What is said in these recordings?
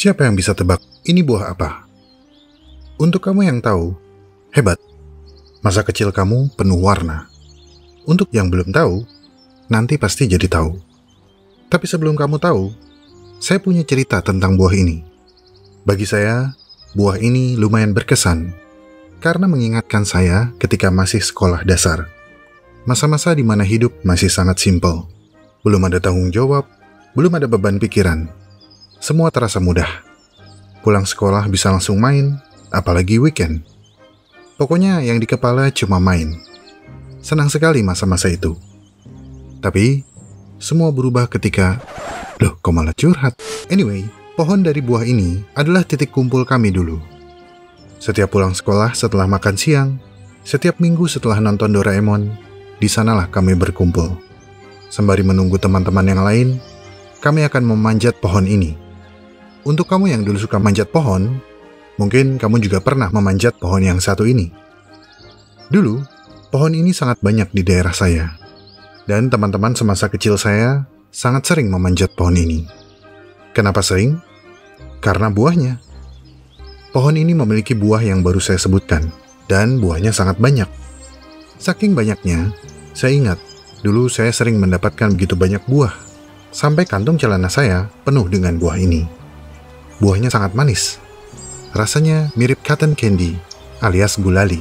Siapa yang bisa tebak ini buah apa? Untuk kamu yang tahu, hebat. Masa kecil kamu penuh warna. Untuk yang belum tahu, nanti pasti jadi tahu. Tapi sebelum kamu tahu, saya punya cerita tentang buah ini. Bagi saya, buah ini lumayan berkesan karena mengingatkan saya ketika masih sekolah dasar. Masa-masa di mana hidup masih sangat simpel. Belum ada tanggung jawab, belum ada beban pikiran. Semua terasa mudah. Pulang sekolah bisa langsung main, apalagi weekend. Pokoknya yang di kepala cuma main. Senang sekali masa-masa itu. Tapi, semua berubah ketika... Loh, kok malah curhat? Anyway, pohon dari buah ini adalah titik kumpul kami dulu. Setiap pulang sekolah setelah makan siang, setiap minggu setelah nonton Doraemon, di sanalah kami berkumpul. Sembari menunggu teman-teman yang lain, kami akan memanjat pohon ini. Untuk kamu yang dulu suka manjat pohon, mungkin kamu juga pernah memanjat pohon yang satu ini. Dulu, pohon ini sangat banyak di daerah saya. Dan teman-teman semasa kecil saya sangat sering memanjat pohon ini. Kenapa sering? Karena buahnya. Pohon ini memiliki buah yang baru saya sebutkan, dan buahnya sangat banyak. Saking banyaknya, saya ingat, dulu saya sering mendapatkan begitu banyak buah, sampai kantung celana saya penuh dengan buah ini. Buahnya sangat manis. Rasanya mirip cotton candy, alias gulali.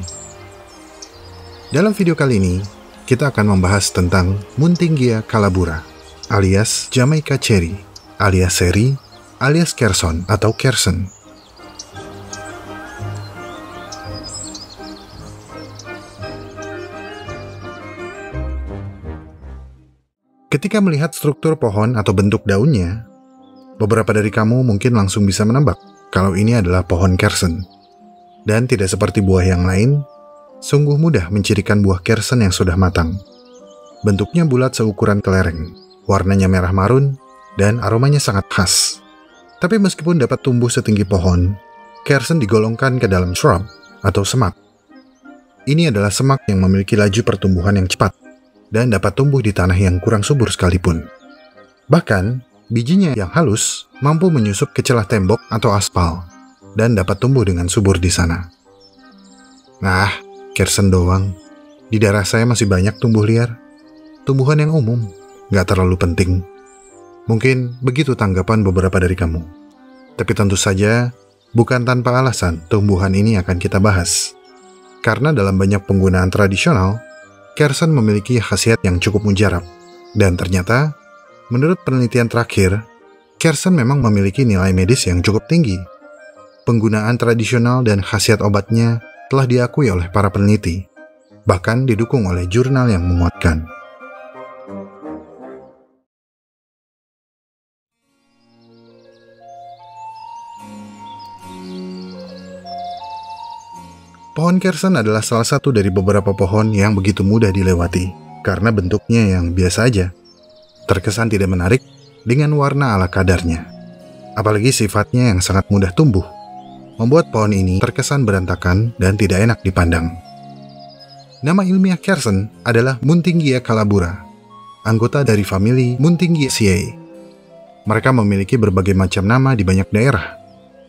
Dalam video kali ini, kita akan membahas tentang Muntingia calabura, alias Jamaica cherry, alias seri, alias kerson atau kersen. Ketika melihat struktur pohon atau bentuk daunnya, beberapa dari kamu mungkin langsung bisa menebak kalau ini adalah pohon kersen. Dan tidak seperti buah yang lain, sungguh mudah mencirikan buah kersen yang sudah matang. Bentuknya bulat seukuran kelereng, warnanya merah marun, dan aromanya sangat khas. Tapi meskipun dapat tumbuh setinggi pohon, kersen digolongkan ke dalam shrub atau semak. Ini adalah semak yang memiliki laju pertumbuhan yang cepat, dan dapat tumbuh di tanah yang kurang subur sekalipun. Bahkan, bijinya yang halus mampu menyusup ke celah tembok atau aspal, dan dapat tumbuh dengan subur di sana. Nah, kersen doang. Di daerah saya masih banyak tumbuh liar. Tumbuhan yang umum, nggak terlalu penting. Mungkin begitu tanggapan beberapa dari kamu. Tapi tentu saja, bukan tanpa alasan tumbuhan ini akan kita bahas. Karena dalam banyak penggunaan tradisional, kersen memiliki khasiat yang cukup mujarab. Dan ternyata, menurut penelitian terakhir, kersen memang memiliki nilai medis yang cukup tinggi. Penggunaan tradisional dan khasiat obatnya telah diakui oleh para peneliti, bahkan didukung oleh jurnal yang memuatkan. Pohon kersen adalah salah satu dari beberapa pohon yang begitu mudah dilewati, karena bentuknya yang biasa aja. Terkesan tidak menarik dengan warna ala kadarnya. Apalagi sifatnya yang sangat mudah tumbuh, membuat pohon ini terkesan berantakan dan tidak enak dipandang. Nama ilmiah kersen adalah Muntingia calabura, anggota dari famili Muntingiaceae. Mereka memiliki berbagai macam nama di banyak daerah,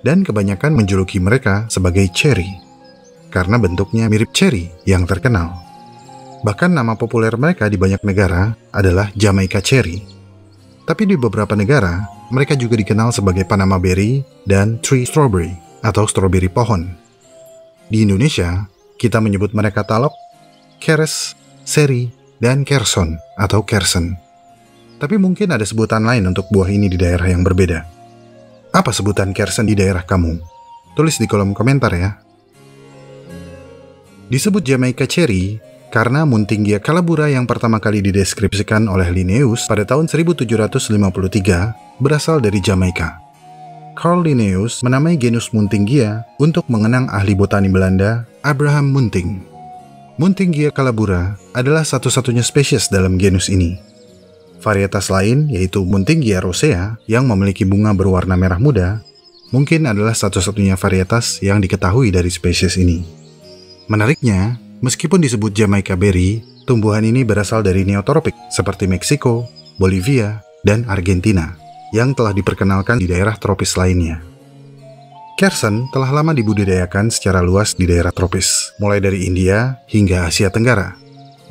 dan kebanyakan menjuluki mereka sebagai cherry, karena bentuknya mirip cherry yang terkenal. Bahkan nama populer mereka di banyak negara adalah Jamaica cherry. Tapi di beberapa negara, mereka juga dikenal sebagai Panama berry dan tree strawberry atau stroberi pohon. Di Indonesia, kita menyebut mereka talok, keres, seri, dan kerson atau kersen. Tapi mungkin ada sebutan lain untuk buah ini di daerah yang berbeda. Apa sebutan kersen di daerah kamu? Tulis di kolom komentar ya. Disebut Jamaica cherry karena Muntingia calabura yang pertama kali dideskripsikan oleh Linnaeus pada tahun 1753 berasal dari Jamaika. Carl Linnaeus menamai genus Muntingia untuk mengenang ahli botani Belanda Abraham Munting. Muntingia calabura adalah satu-satunya spesies dalam genus ini. Varietas lain yaitu Muntingia rosea yang memiliki bunga berwarna merah muda mungkin adalah satu-satunya varietas yang diketahui dari spesies ini. Menariknya, meskipun disebut Jamaica berry, tumbuhan ini berasal dari neotropik seperti Meksiko, Bolivia, dan Argentina yang telah diperkenalkan di daerah tropis lainnya. Kersen telah lama dibudidayakan secara luas di daerah tropis, mulai dari India hingga Asia Tenggara,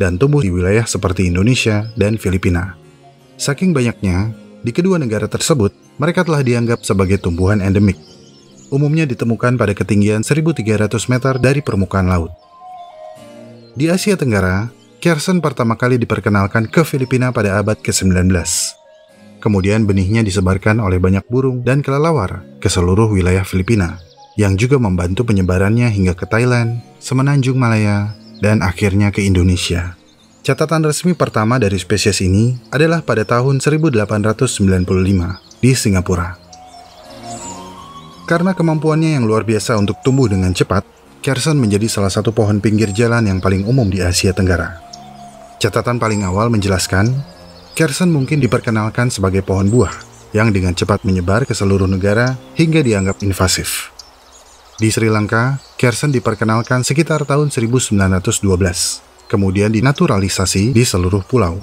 dan tumbuh di wilayah seperti Indonesia dan Filipina. Saking banyaknya, di kedua negara tersebut, mereka telah dianggap sebagai tumbuhan endemik. Umumnya ditemukan pada ketinggian 1.300 meter dari permukaan laut. Di Asia Tenggara, Kersen pertama kali diperkenalkan ke Filipina pada abad ke-19. Kemudian benihnya disebarkan oleh banyak burung dan kelelawar ke seluruh wilayah Filipina, yang juga membantu penyebarannya hingga ke Thailand, Semenanjung Malaya, dan akhirnya ke Indonesia. Catatan resmi pertama dari spesies ini adalah pada tahun 1895 di Singapura. Karena kemampuannya yang luar biasa untuk tumbuh dengan cepat, Kersen menjadi salah satu pohon pinggir jalan yang paling umum di Asia Tenggara. Catatan paling awal menjelaskan, Kersen mungkin diperkenalkan sebagai pohon buah yang dengan cepat menyebar ke seluruh negara hingga dianggap invasif. Di Sri Lanka, Kersen diperkenalkan sekitar tahun 1912, kemudian dinaturalisasi di seluruh pulau.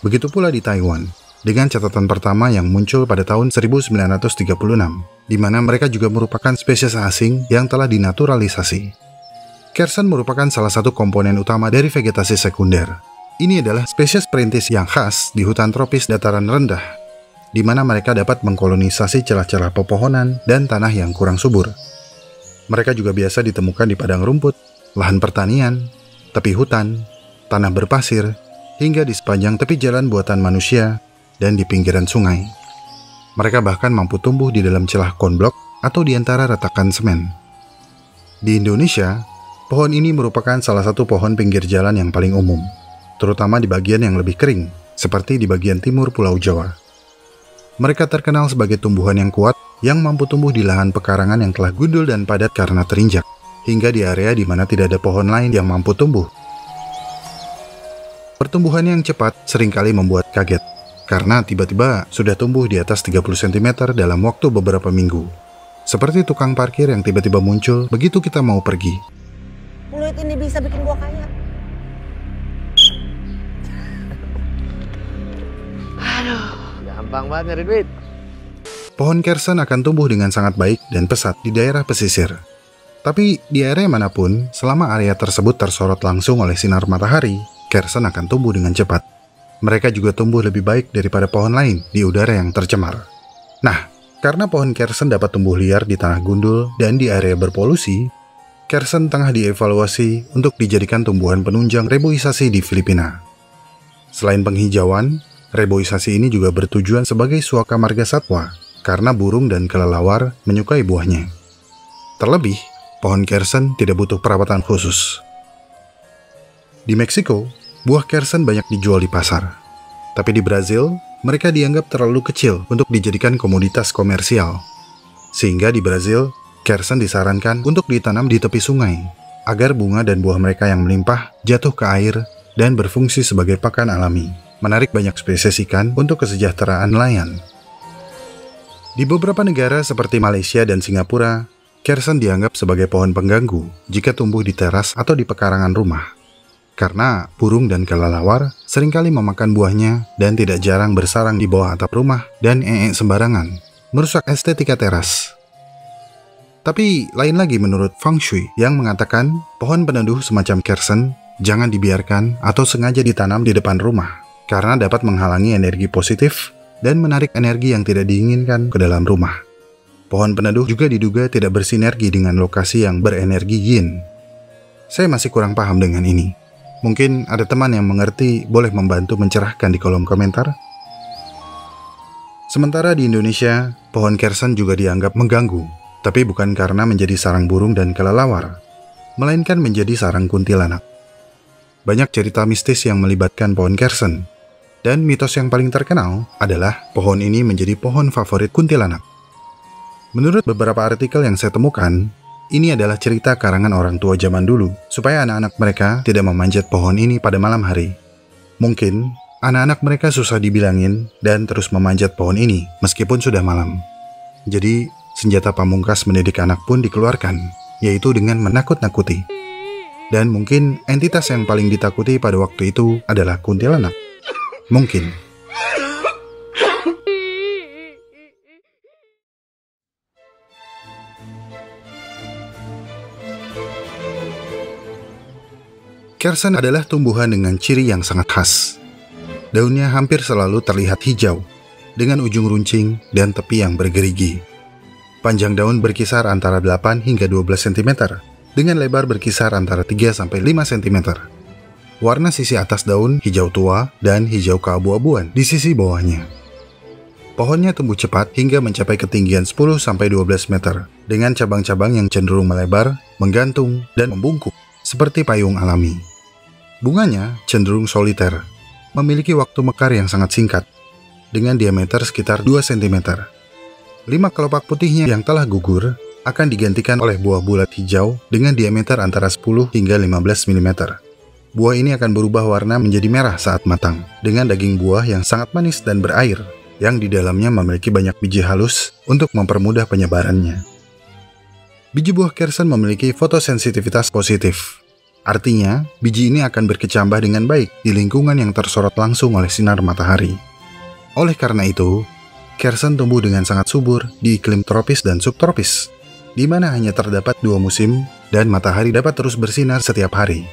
Begitu pula di Taiwan, dengan catatan pertama yang muncul pada tahun 1936, di mana mereka juga merupakan spesies asing yang telah dinaturalisasi. Kersen merupakan salah satu komponen utama dari vegetasi sekunder. Ini adalah spesies perintis yang khas di hutan tropis dataran rendah, di mana mereka dapat mengkolonisasi celah-celah pepohonan dan tanah yang kurang subur. Mereka juga biasa ditemukan di padang rumput, lahan pertanian, tepi hutan, tanah berpasir, hingga di sepanjang tepi jalan buatan manusia dan di pinggiran sungai. Mereka bahkan mampu tumbuh di dalam celah konblok atau di antara retakan semen. Di Indonesia, pohon ini merupakan salah satu pohon pinggir jalan yang paling umum, terutama di bagian yang lebih kering, seperti di bagian timur Pulau Jawa. Mereka terkenal sebagai tumbuhan yang kuat, yang mampu tumbuh di lahan pekarangan yang telah gundul dan padat karena terinjak, hingga di area di mana tidak ada pohon lain yang mampu tumbuh. Pertumbuhan yang cepat seringkali membuat kaget, karena tiba-tiba sudah tumbuh di atas 30 cm dalam waktu beberapa minggu. Seperti tukang parkir yang tiba-tiba muncul begitu kita mau pergi. Mulut ini bisa bikin gua kaya. Gampang banget nyari duit. Pohon Kersen akan tumbuh dengan sangat baik dan pesat di daerah pesisir. Tapi di area manapun, selama area tersebut tersorot langsung oleh sinar matahari, Kersen akan tumbuh dengan cepat. Mereka juga tumbuh lebih baik daripada pohon lain di udara yang tercemar. Nah, karena pohon Kersen dapat tumbuh liar di tanah gundul dan di area berpolusi, Kersen tengah dievaluasi untuk dijadikan tumbuhan penunjang reboisasi di Filipina. Selain penghijauan, reboisasi ini juga bertujuan sebagai suaka marga satwa karena burung dan kelelawar menyukai buahnya. Terlebih, pohon Kersen tidak butuh perawatan khusus. Di Meksiko, buah Kersen banyak dijual di pasar. Tapi di Brazil, mereka dianggap terlalu kecil untuk dijadikan komoditas komersial. Sehingga di Brazil, Kersen disarankan untuk ditanam di tepi sungai, agar bunga dan buah mereka yang melimpah jatuh ke air dan berfungsi sebagai pakan alami, menarik banyak spesies ikan untuk kesejahteraan nelayan. Di beberapa negara seperti Malaysia dan Singapura, Kersen dianggap sebagai pohon pengganggu jika tumbuh di teras atau di pekarangan rumah. Karena burung dan kelelawar seringkali memakan buahnya dan tidak jarang bersarang di bawah atap rumah dan sembarangan, merusak estetika teras. Tapi lain lagi menurut Feng Shui yang mengatakan pohon peneduh semacam Kersen jangan dibiarkan atau sengaja ditanam di depan rumah, karena dapat menghalangi energi positif dan menarik energi yang tidak diinginkan ke dalam rumah. Pohon peneduh juga diduga tidak bersinergi dengan lokasi yang berenergi yin. Saya masih kurang paham dengan ini. Mungkin ada teman yang mengerti boleh membantu mencerahkan di kolom komentar. Sementara di Indonesia, pohon Kersen juga dianggap mengganggu, tapi bukan karena menjadi sarang burung dan kelelawar, melainkan menjadi sarang kuntilanak. Banyak cerita mistis yang melibatkan pohon Kersen, dan mitos yang paling terkenal adalah pohon ini menjadi pohon favorit kuntilanak. Menurut beberapa artikel yang saya temukan, ini adalah cerita karangan orang tua zaman dulu, supaya anak-anak mereka tidak memanjat pohon ini pada malam hari. Mungkin, anak-anak mereka susah dibilangin dan terus memanjat pohon ini meskipun sudah malam. Jadi, senjata pamungkas mendidik anak pun dikeluarkan, yaitu dengan menakut-nakuti. Dan mungkin entitas yang paling ditakuti pada waktu itu adalah kuntilanak. Mungkin. Kersen adalah tumbuhan dengan ciri yang sangat khas. Daunnya hampir selalu terlihat hijau, dengan ujung runcing dan tepi yang bergerigi. Panjang daun berkisar antara 8 hingga 12 cm, dengan lebar berkisar antara 3-5 cm. Warna sisi atas daun hijau tua dan hijau keabu-abuan di sisi bawahnya. Pohonnya tumbuh cepat hingga mencapai ketinggian 10-12 meter, dengan cabang-cabang yang cenderung melebar, menggantung, dan membungkuk, seperti payung alami. Bunganya cenderung soliter, memiliki waktu mekar yang sangat singkat, dengan diameter sekitar 2 cm. 5 kelopak putihnya yang telah gugur akan digantikan oleh buah bulat hijau dengan diameter antara 10 hingga 15 mm. Buah ini akan berubah warna menjadi merah saat matang, dengan daging buah yang sangat manis dan berair, yang di dalamnya memiliki banyak biji halus untuk mempermudah penyebarannya. Biji buah Kersen memiliki fotosensitivitas positif. Artinya, biji ini akan berkecambah dengan baik di lingkungan yang tersorot langsung oleh sinar matahari. Oleh karena itu, Kersen tumbuh dengan sangat subur di iklim tropis dan subtropis, di mana hanya terdapat 2 musim dan matahari dapat terus bersinar setiap hari.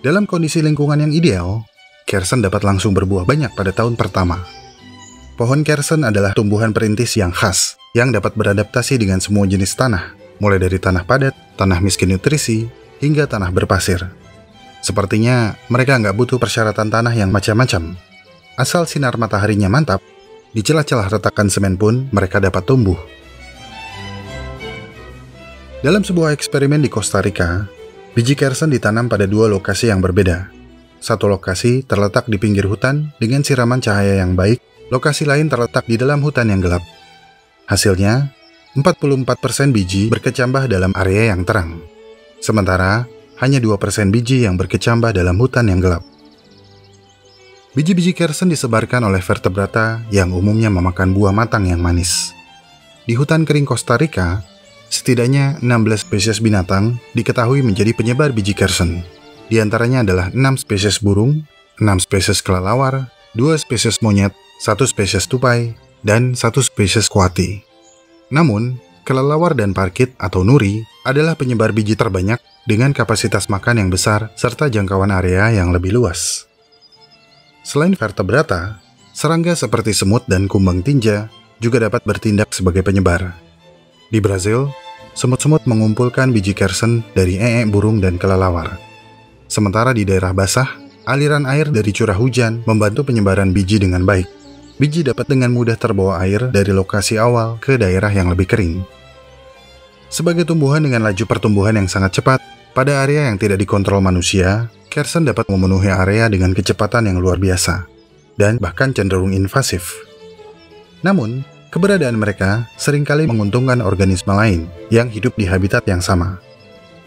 Dalam kondisi lingkungan yang ideal, Kersen dapat langsung berbuah banyak pada tahun pertama. Pohon Kersen adalah tumbuhan perintis yang khas, yang dapat beradaptasi dengan semua jenis tanah, mulai dari tanah padat, tanah miskin nutrisi, hingga tanah berpasir. Sepertinya mereka nggak butuh persyaratan tanah yang macam-macam. Asal sinar mataharinya mantap, di celah-celah retakan semen pun mereka dapat tumbuh. Dalam sebuah eksperimen di Costa Rica, biji Kersen ditanam pada 2 lokasi yang berbeda. Satu lokasi terletak di pinggir hutan dengan siraman cahaya yang baik, lokasi lain terletak di dalam hutan yang gelap. Hasilnya, 44% biji berkecambah dalam area yang terang, sementara hanya 2% biji yang berkecambah dalam hutan yang gelap. Biji-biji Kersen disebarkan oleh vertebrata yang umumnya memakan buah matang yang manis. Di hutan kering Costa Rica, setidaknya 16 spesies binatang diketahui menjadi penyebar biji Kersen. Di antaranya adalah 6 spesies burung, 6 spesies kelelawar, 2 spesies monyet, 1 spesies tupai, dan 1 spesies kuati. Namun, kelelawar dan parkit atau nuri adalah penyebar biji terbanyak dengan kapasitas makan yang besar serta jangkauan area yang lebih luas. Selain vertebrata, serangga seperti semut dan kumbang tinja juga dapat bertindak sebagai penyebar. Di Brazil, semut-semut mengumpulkan biji Kersen dari burung dan kelelawar. Sementara di daerah basah, aliran air dari curah hujan membantu penyebaran biji dengan baik. Biji dapat dengan mudah terbawa air dari lokasi awal ke daerah yang lebih kering. Sebagai tumbuhan dengan laju pertumbuhan yang sangat cepat, pada area yang tidak dikontrol manusia, Kersen dapat memenuhi area dengan kecepatan yang luar biasa, dan bahkan cenderung invasif. Namun, keberadaan mereka seringkali menguntungkan organisme lain yang hidup di habitat yang sama.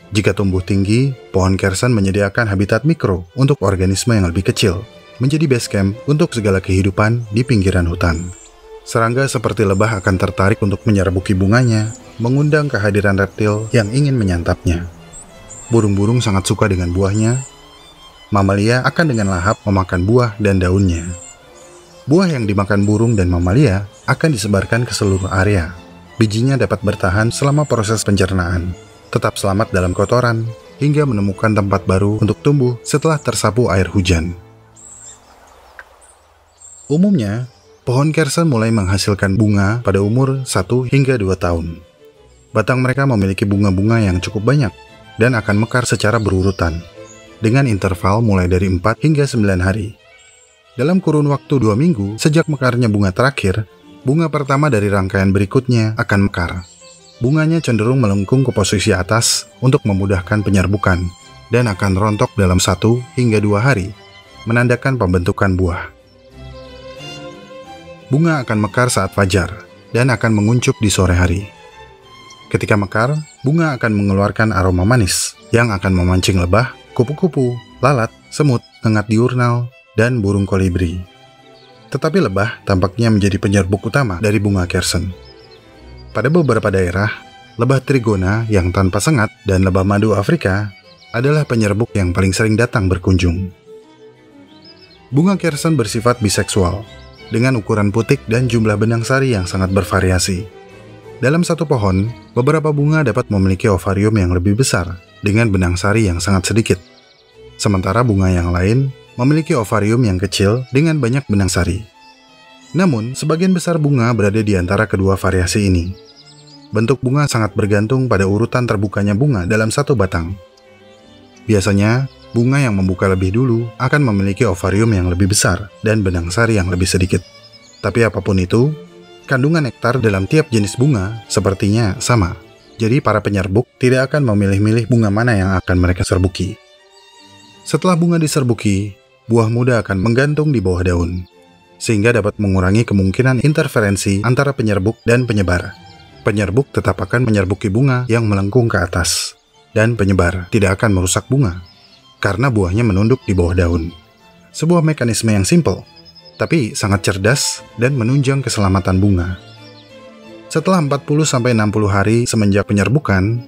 Jika tumbuh tinggi, pohon Kersen menyediakan habitat mikro untuk organisme yang lebih kecil, menjadi base camp untuk segala kehidupan di pinggiran hutan. Serangga seperti lebah akan tertarik untuk menyerbuki bunganya, mengundang kehadiran reptil yang ingin menyantapnya. Burung-burung sangat suka dengan buahnya. Mamalia akan dengan lahap memakan buah dan daunnya. Buah yang dimakan burung dan mamalia akan disebarkan ke seluruh area. Bijinya dapat bertahan selama proses pencernaan, tetap selamat dalam kotoran, hingga menemukan tempat baru untuk tumbuh setelah tersapu air hujan. Umumnya, pohon Kersen mulai menghasilkan bunga pada umur 1 hingga 2 tahun. Batang mereka memiliki bunga-bunga yang cukup banyak dan akan mekar secara berurutan, dengan interval mulai dari 4 hingga 9 hari. Dalam kurun waktu 2 minggu sejak mekarnya bunga terakhir, bunga pertama dari rangkaian berikutnya akan mekar. Bunganya cenderung melengkung ke posisi atas untuk memudahkan penyerbukan, dan akan rontok dalam 1 hingga 2 hari, menandakan pembentukan buah. Bunga akan mekar saat fajar, dan akan menguncup di sore hari. Ketika mekar, bunga akan mengeluarkan aroma manis, yang akan memancing lebah, kupu-kupu, lalat, semut, ngengat diurnal, dan burung kolibri. Tetapi lebah tampaknya menjadi penyerbuk utama dari bunga Kersen. Pada beberapa daerah, lebah trigona yang tanpa sengat dan lebah madu Afrika adalah penyerbuk yang paling sering datang berkunjung. Bunga Kersen bersifat biseksual, dengan ukuran putik dan jumlah benang sari yang sangat bervariasi. Dalam satu pohon, beberapa bunga dapat memiliki ovarium yang lebih besar, dengan benang sari yang sangat sedikit. sementara bunga yang lain memiliki ovarium yang kecil dengan banyak benang sari. Namun, sebagian besar bunga berada di antara kedua variasi ini. Bentuk bunga sangat bergantung pada urutan terbukanya bunga dalam satu batang. Biasanya, bunga yang membuka lebih dulu akan memiliki ovarium yang lebih besar dan benang sari yang lebih sedikit. Tapi apapun itu, kandungan nektar dalam tiap jenis bunga sepertinya sama. Jadi para penyerbuk tidak akan memilih-milih bunga mana yang akan mereka serbuki. Setelah bunga diserbuki, buah muda akan menggantung di bawah daun, sehingga dapat mengurangi kemungkinan interferensi antara penyerbuk dan penyebar. Penyerbuk tetap akan menyerbuki bunga yang melengkung ke atas, dan penyebar tidak akan merusak bunga, karena buahnya menunduk di bawah daun. Sebuah mekanisme yang simpel, tapi sangat cerdas dan menunjang keselamatan bunga. Setelah 40-60 hari semenjak penyerbukan,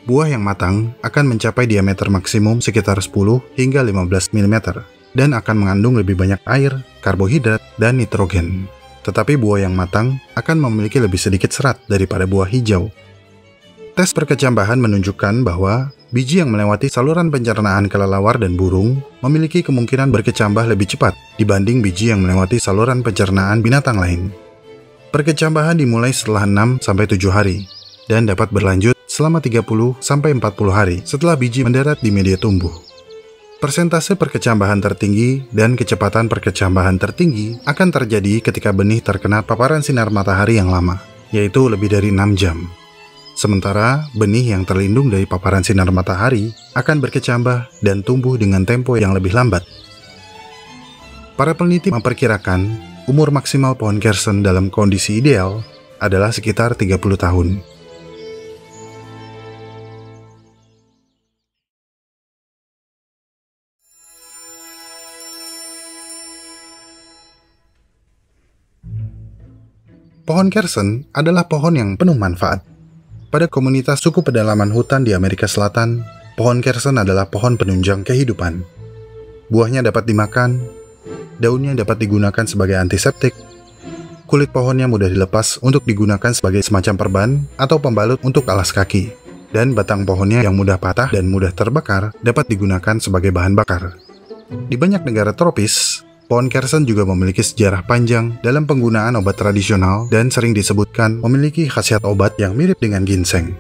buah yang matang akan mencapai diameter maksimum sekitar 10 hingga 15 mm dan akan mengandung lebih banyak air, karbohidrat, dan nitrogen. Tetapi buah yang matang akan memiliki lebih sedikit serat daripada buah hijau. Tes perkecambahan menunjukkan bahwa biji yang melewati saluran pencernaan kelelawar dan burung memiliki kemungkinan berkecambah lebih cepat dibanding biji yang melewati saluran pencernaan binatang lain. Perkecambahan dimulai setelah 6-7 hari dan dapat berlanjut selama 30-40 hari setelah biji mendarat di media tumbuh. Persentase perkecambahan tertinggi dan kecepatan perkecambahan tertinggi akan terjadi ketika benih terkena paparan sinar matahari yang lama, yaitu lebih dari 6 jam. Sementara benih yang terlindung dari paparan sinar matahari akan berkecambah dan tumbuh dengan tempo yang lebih lambat. Para peneliti memperkirakan umur maksimal pohon kersen dalam kondisi ideal adalah sekitar 30 tahun. Pohon kersen adalah pohon yang penuh manfaat. Pada komunitas suku pedalaman hutan di Amerika Selatan, pohon kersen adalah pohon penunjang kehidupan. Buahnya dapat dimakan, daunnya dapat digunakan sebagai antiseptik, kulit pohonnya mudah dilepas untuk digunakan sebagai semacam perban atau pembalut untuk alas kaki, dan batang pohonnya yang mudah patah dan mudah terbakar dapat digunakan sebagai bahan bakar. Di banyak negara tropis, pohon kersen juga memiliki sejarah panjang dalam penggunaan obat tradisional dan sering disebutkan memiliki khasiat obat yang mirip dengan ginseng.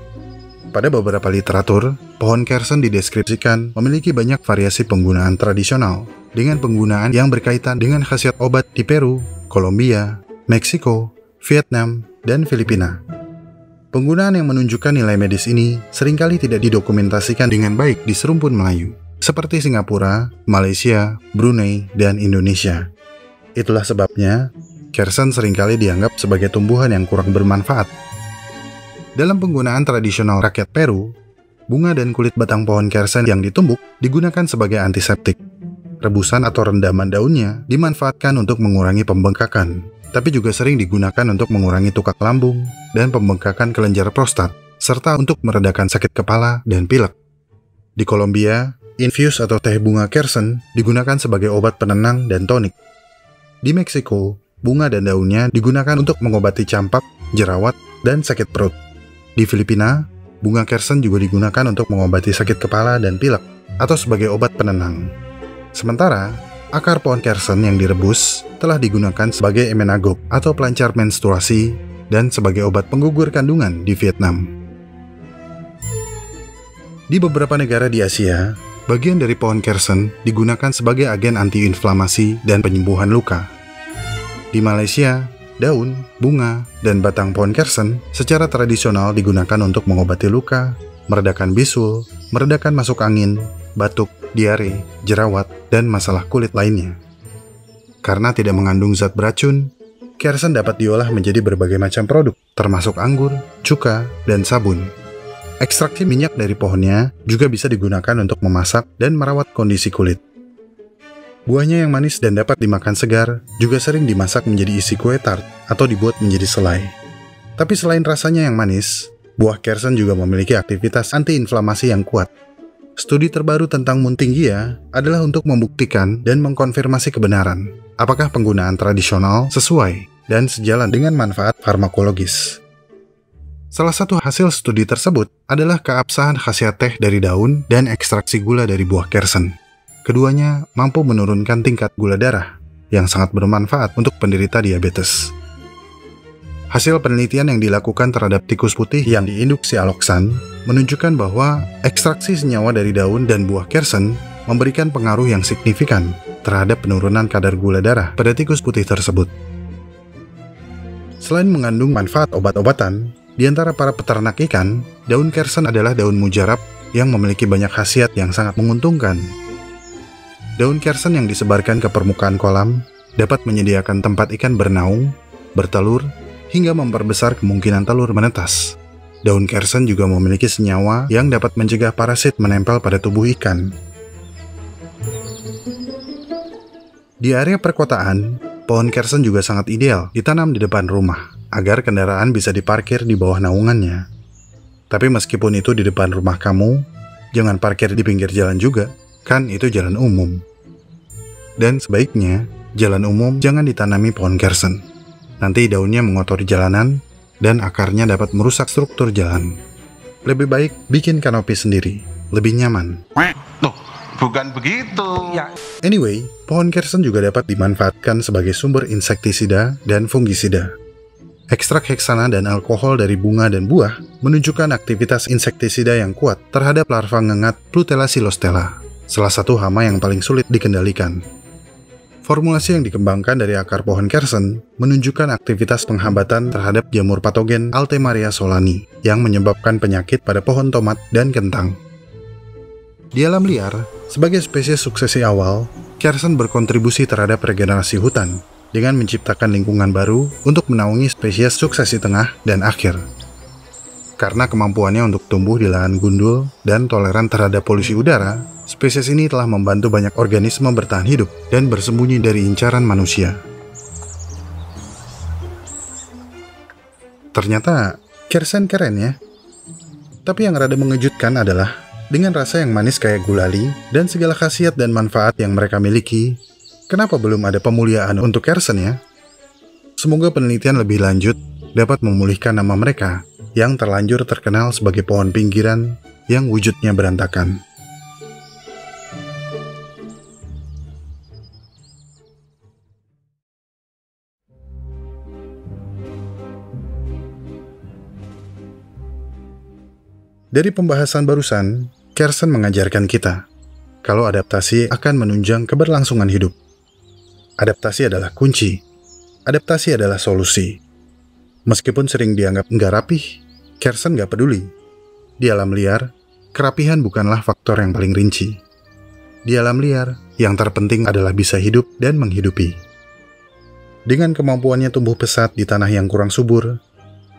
Pada beberapa literatur, pohon kersen dideskripsikan memiliki banyak variasi penggunaan tradisional dengan penggunaan yang berkaitan dengan khasiat obat di Peru, Kolombia, Meksiko, Vietnam, dan Filipina. Penggunaan yang menunjukkan nilai medis ini seringkali tidak didokumentasikan dengan baik di serumpun Melayu, seperti Singapura, Malaysia, Brunei, dan Indonesia. Itulah sebabnya, kersen seringkali dianggap sebagai tumbuhan yang kurang bermanfaat. Dalam penggunaan tradisional rakyat Peru, bunga dan kulit batang pohon kersen yang ditumbuk digunakan sebagai antiseptik. Rebusan atau rendaman daunnya dimanfaatkan untuk mengurangi pembengkakan, tapi juga sering digunakan untuk mengurangi tukak lambung dan pembengkakan kelenjar prostat, serta untuk meredakan sakit kepala dan pilek. Di Kolombia, infus atau teh bunga kersen digunakan sebagai obat penenang dan tonik. Di Meksiko, bunga dan daunnya digunakan untuk mengobati campak, jerawat, dan sakit perut. Di Filipina, bunga kersen juga digunakan untuk mengobati sakit kepala dan pilek atau sebagai obat penenang. Sementara, akar pohon kersen yang direbus telah digunakan sebagai emenagog atau pelancar menstruasi dan sebagai obat penggugur kandungan di Vietnam. Di beberapa negara di Asia, bagian dari pohon kersen digunakan sebagai agen antiinflamasi dan penyembuhan luka. Di Malaysia, daun, bunga, dan batang pohon kersen secara tradisional digunakan untuk mengobati luka, meredakan bisul, meredakan masuk angin, batuk, diare, jerawat, dan masalah kulit lainnya. Karena tidak mengandung zat beracun, kersen dapat diolah menjadi berbagai macam produk, termasuk anggur, cuka, dan sabun. Ekstraksi minyak dari pohonnya juga bisa digunakan untuk memasak dan merawat kondisi kulit. Buahnya yang manis dan dapat dimakan segar juga sering dimasak menjadi isi kue tart atau dibuat menjadi selai. Tapi selain rasanya yang manis, buah kersen juga memiliki aktivitas antiinflamasi yang kuat. Studi terbaru tentang Muntingia adalah untuk membuktikan dan mengkonfirmasi kebenaran apakah penggunaan tradisional sesuai dan sejalan dengan manfaat farmakologis. Salah satu hasil studi tersebut adalah keabsahan khasiat teh dari daun dan ekstraksi gula dari buah kersen. keduanya mampu menurunkan tingkat gula darah yang sangat bermanfaat untuk penderita diabetes. Hasil penelitian yang dilakukan terhadap tikus putih yang diinduksi aloksan menunjukkan bahwa ekstraksi senyawa dari daun dan buah kersen memberikan pengaruh yang signifikan terhadap penurunan kadar gula darah pada tikus putih tersebut. Selain mengandung manfaat obat-obatan, di antara para peternak ikan, daun kersen adalah daun mujarab yang memiliki banyak khasiat yang sangat menguntungkan. Daun kersen yang disebarkan ke permukaan kolam dapat menyediakan tempat ikan bernaung, bertelur, hingga memperbesar kemungkinan telur menetas. Daun kersen juga memiliki senyawa yang dapat mencegah parasit menempel pada tubuh ikan. Di area perkotaan, pohon kersen juga sangat ideal ditanam di depan rumah, agar kendaraan bisa diparkir di bawah naungannya. Tapi meskipun itu di depan rumah kamu, jangan parkir di pinggir jalan juga, kan itu jalan umum. Dan sebaiknya, jalan umum jangan ditanami pohon kersen. Nanti daunnya mengotori jalanan, dan akarnya dapat merusak struktur jalan. Lebih baik bikin kanopi sendiri, lebih nyaman. Tuh, bukan begitu. Anyway, pohon kersen juga dapat dimanfaatkan sebagai sumber insektisida dan fungisida. Ekstrak heksana dan alkohol dari bunga dan buah menunjukkan aktivitas insektisida yang kuat terhadap larva ngengat Plutella xylostella, salah satu hama yang paling sulit dikendalikan. Formulasi yang dikembangkan dari akar pohon kersen menunjukkan aktivitas penghambatan terhadap jamur patogen Altemaria solani yang menyebabkan penyakit pada pohon tomat dan kentang. Di alam liar, sebagai spesies suksesi awal, kersen berkontribusi terhadap regenerasi hutan dengan menciptakan lingkungan baru untuk menaungi spesies suksesi tengah dan akhir. Karena kemampuannya untuk tumbuh di lahan gundul dan toleran terhadap polusi udara, spesies ini telah membantu banyak organisme bertahan hidup dan bersembunyi dari incaran manusia. Ternyata, kersen keren ya. Tapi yang rada mengejutkan adalah, dengan rasa yang manis kayak gulali dan segala khasiat dan manfaat yang mereka miliki, kenapa belum ada pemuliaan untuk kersen ya? Semoga penelitian lebih lanjut dapat memulihkan nama mereka yang terlanjur terkenal sebagai pohon pinggiran yang wujudnya berantakan. Dari pembahasan barusan, kersen mengajarkan kita kalau adaptasi akan menunjang keberlangsungan hidup. Adaptasi adalah kunci. Adaptasi adalah solusi. Meskipun sering dianggap nggak rapih, kersen nggak peduli. Di alam liar, kerapihan bukanlah faktor yang paling rinci. Di alam liar, yang terpenting adalah bisa hidup dan menghidupi. Dengan kemampuannya tumbuh pesat di tanah yang kurang subur,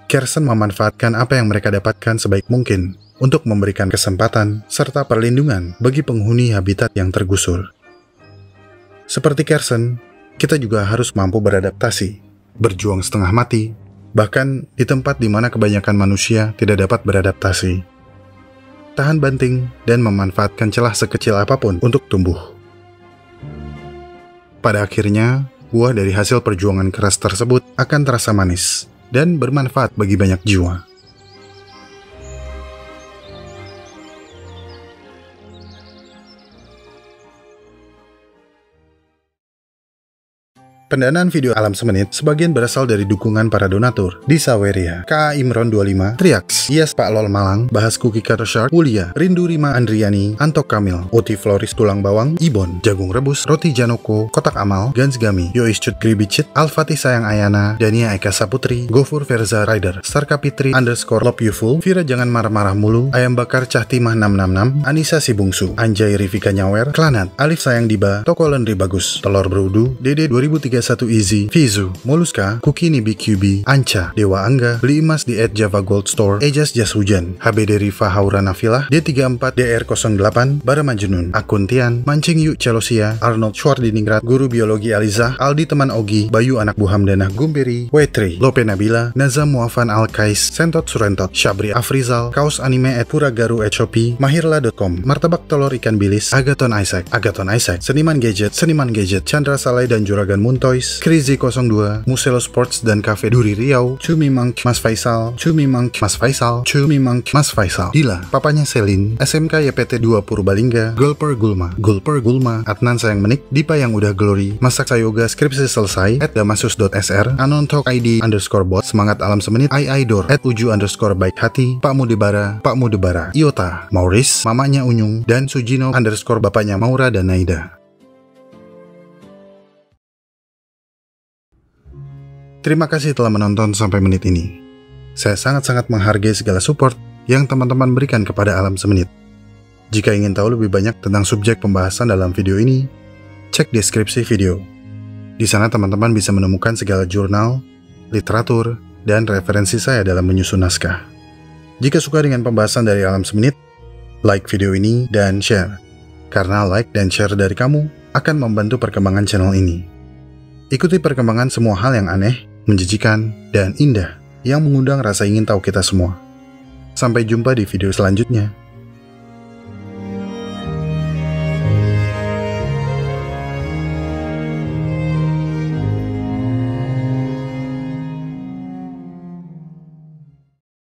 kersen memanfaatkan apa yang mereka dapatkan sebaik mungkin untuk memberikan kesempatan serta perlindungan bagi penghuni habitat yang tergusur. Seperti kersen, kita juga harus mampu beradaptasi, berjuang setengah mati, bahkan di tempat di mana kebanyakan manusia tidak dapat beradaptasi. Tahan banting dan memanfaatkan celah sekecil apapun untuk tumbuh. Pada akhirnya, buah dari hasil perjuangan keras tersebut akan terasa manis dan bermanfaat bagi banyak jiwa. Pendanaan video Alam Semenit sebagian berasal dari dukungan para donatur di Saweria, K.A. Imron 25, Triax, Yes Pak Lol Malang, Bahas Cookie Cutter Shark, Wulia, Rindu Rima Andriani, Antok Kamil, Oti Floris Tulang Bawang, Ibon, Jagung Rebus, Roti Janoko, Kotak Amal, Gans Gami, Yois Cut Gribicit, Alfati Sayang Ayana, Dania Eka Saputri, Gofur Verza Rider, Starkapitri _ Love You Full, Vira Jangan Marah-Marah Mulu, Ayam Bakar Cah Timah 666, Anissa Si Bungsu, Anjay Rivika Nyawer, Klanat, Alif Sayang Diba, Toko Lenri Bagus, Telur Berudu, Dede 2031 Easy, Fizu, Moluska, Kukini BQB, Anca, Dewa Angga, Beli Emas di @Java Gold Store, Ejas Jas Hujan, HBD Riva Haura Nafilah, D34 DR08, Baramajunun, Akun Tian, Mancing Yuk Celosia, Arnold Schwardiningrat, Guru Biologi Aliza, Aldi Teman Ogi, Bayu Anak Buhamdanah Gumberi, Wetri, Lope Nabila, Nazam Muafan Al-Kais, Sentot Surentot, Syabri Afrizal, Kaos Anime @Puragaru @Shopee, Mahirla.com, Martabak Telur Ikan Bilis, Agaton Isaac, Seniman Gadget, Chandra Saleh dan Juragan Munto, Toys, Krizi02, Muselo Sports dan Cafe Duri Riau, Cumi Monk, Mas Faisal, Cumi Monk, Mas Faisal, Cumi Monk, Mas Faisal, Dila, papanya Selin, SMK YPT 2 Purbalingga, Gulper Gulma, Adnan Sayang Menik, Dipa yang udah glory, Masak Sayoga skripsi selesai, @damasus.sr, Anontok ID _bot, Semangat Alam Semenit, @uju _baik hati, Pak Mudebara, Iota, Maurice, mamanya Unyung, dan Sujino _ bapaknya Maura dan Naida. Terima kasih telah menonton sampai menit ini. Saya sangat-sangat menghargai segala support yang teman-teman berikan kepada Alam Semenit. Jika ingin tahu lebih banyak tentang subjek pembahasan dalam video ini, cek deskripsi video. Di sana teman-teman bisa menemukan segala jurnal, literatur, dan referensi saya dalam menyusun naskah. Jika suka dengan pembahasan dari Alam Semenit, like video ini dan share. Karena like dan share dari kamu akan membantu perkembangan channel ini. Ikuti perkembangan semua hal yang aneh, menjijikan, dan indah yang mengundang rasa ingin tahu kita semua. Sampai jumpa di video selanjutnya.